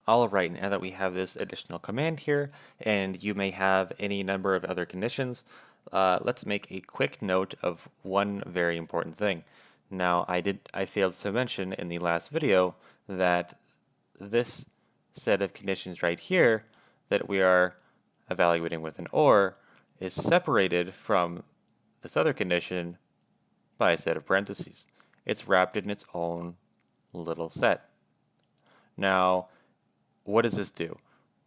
Alright, now that we have this additional command here, and you may have any number of other conditions, let's make a quick note of one very important thing. Now, I failed to mention in the last video that this set of conditions right here that we are evaluating with an OR is separated from this other condition by a set of parentheses. It's wrapped in its own little set. Now, what does this do?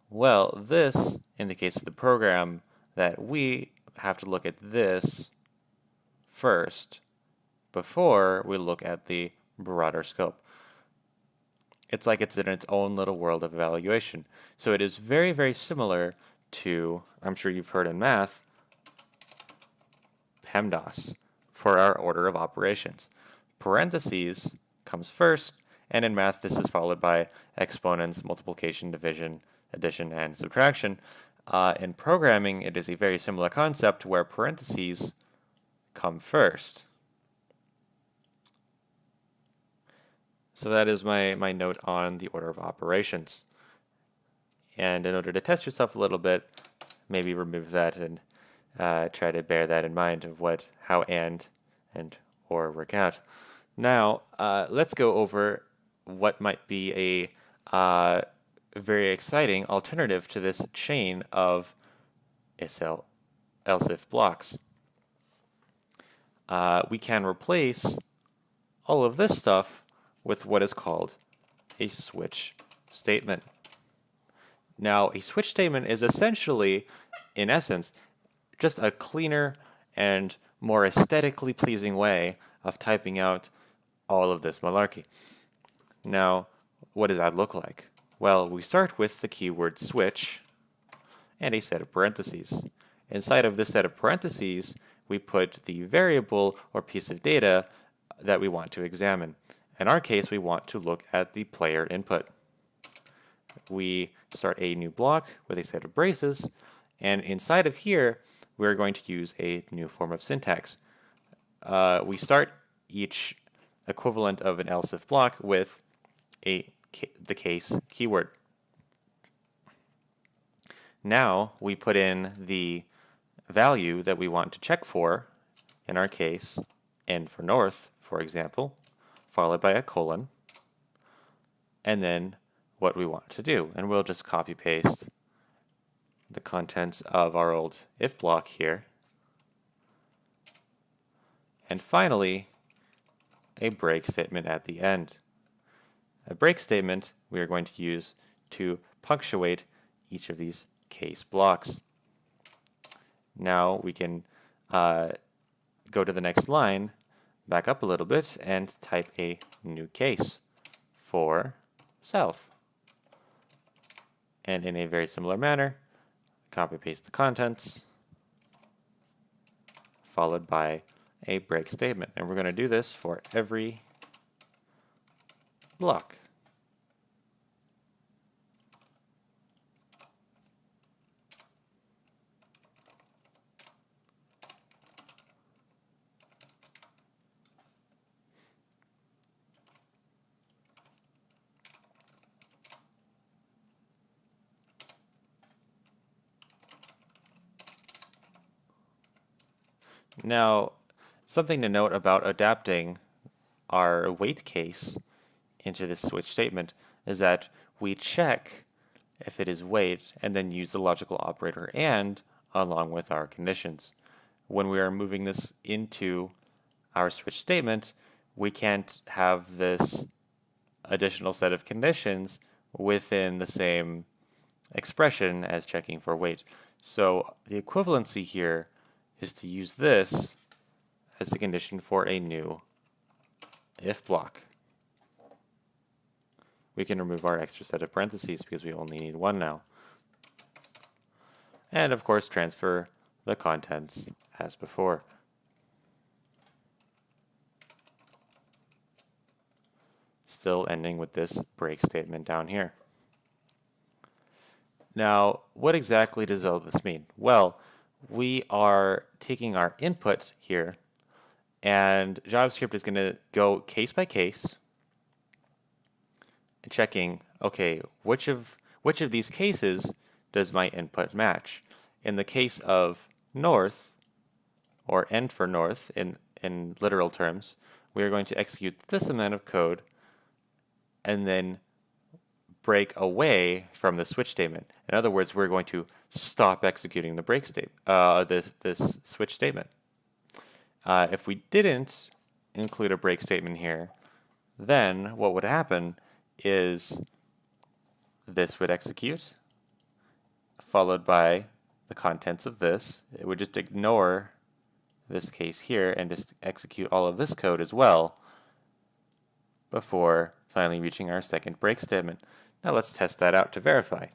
Well, this indicates to the program that we have to look at this first before we look at the broader scope. It's like it's in its own little world of evaluation. So it is very, very similar to, I'm sure you've heard in math, PEMDAS for our order of operations. Parentheses comes first, and in math this is followed by exponents, multiplication, division, addition, and subtraction. In programming, it is a very similar concept where parentheses come first. So that is my note on the order of operations. And in order to test yourself a little bit, maybe remove that and try to bear that in mind of how and or work out. Now, let's go over what might be a very exciting alternative to this chain of else-if blocks. We can replace all of this stuff with what is called a switch statement. Now, a switch statement is essentially, in essence, just a cleaner and more aesthetically pleasing way of typing out all of this malarkey. Now, what does that look like? Well, we start with the keyword switch and a set of parentheses. Inside of this set of parentheses, we put the variable or piece of data that we want to examine. In our case, we want to look at the player input. We start a new block with a set of braces, and inside of here, we're going to use a new form of syntax. We start each equivalent of an else-if block with the case keyword. Now we put in the value that we want to check for, in our case, N for north, for example, followed by a colon, and then what we want to do. And we'll just copy paste the contents of our old if block here. And finally, a break statement at the end. A break statement we are going to use to punctuate each of these case blocks. Now we can go to the next line, back up a little bit, and type a new case for south. And in a very similar manner, copy paste the contents, followed by a break statement. And we're going to do this for every block. Now, something to note about adapting our wait case into this switch statement is that we check if it is wait and then use the logical operator and along with our conditions. When we are moving this into our switch statement, we can't have this additional set of conditions within the same expression as checking for wait. So the equivalency here is to use this as the condition for a new if block. We can remove our extra set of parentheses because we only need one now. And of course transfer the contents as before. Still ending with this break statement down here. Now, what exactly does all this mean? Well, we are taking our input here, and JavaScript is going to go case by case, checking okay, which of these cases does my input match? In the case of north, or end for north in literal terms, we are going to execute this amount of code and then break away from the switch statement. In other words, we're going to stop executing the break state, this switch statement. If we didn't include a break statement here, then what would happen is this would execute, followed by the contents of this. It would just ignore this case here and just execute all of this code as well before finally reaching our second break statement. Now let's test that out to verify.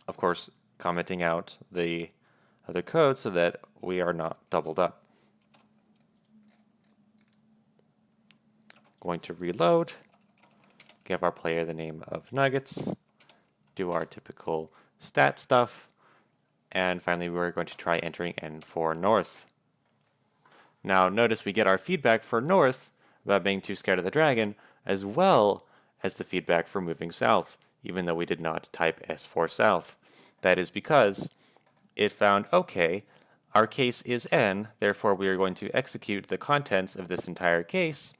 Of course, commenting out the other code so that we are not doubled up. Going to reload, give our player the name of Nuggets, do our typical stat stuff, and finally we're going to try entering N for north. Now notice we get our feedback for north about being too scared of the dragon, as well as the feedback for moving south, even though we did not type S for south. That is because it found, okay, our case is N, therefore we are going to execute the contents of this entire case,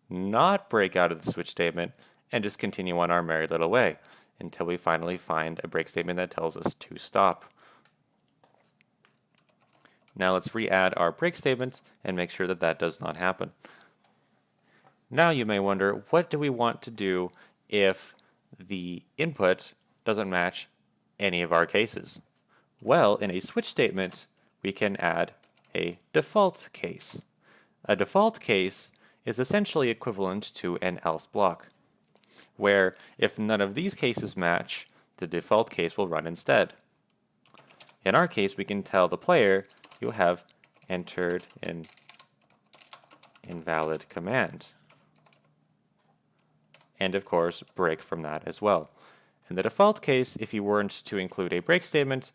not break out of the switch statement, and just continue on our merry little way until we finally find a break statement that tells us to stop. Now let's re-add our break statement and make sure that that does not happen. Now you may wonder, what do we want to do if the input doesn't match any of our cases? Well, in a switch statement, we can add a default case. A default case is essentially equivalent to an else block, where if none of these cases match, the default case will run instead. In our case, we can tell the player you have entered an invalid command, and of course break from that as well. In the default case, if you weren't to include a break statement,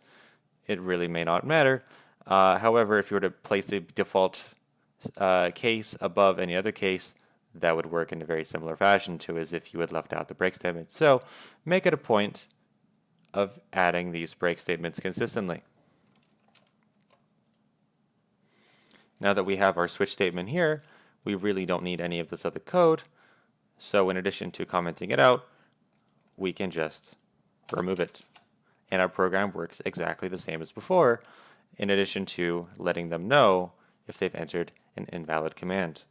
it really may not matter. However, if you were to place a default case above any other case, that would work in a very similar fashion to as if you had left out the break statement. So make it a point of adding these break statements consistently. Now that we have our switch statement here, we really don't need any of this other code. So in addition to commenting it out, we can just remove it. And our program works exactly the same as before, in addition to letting them know if they've entered an invalid command.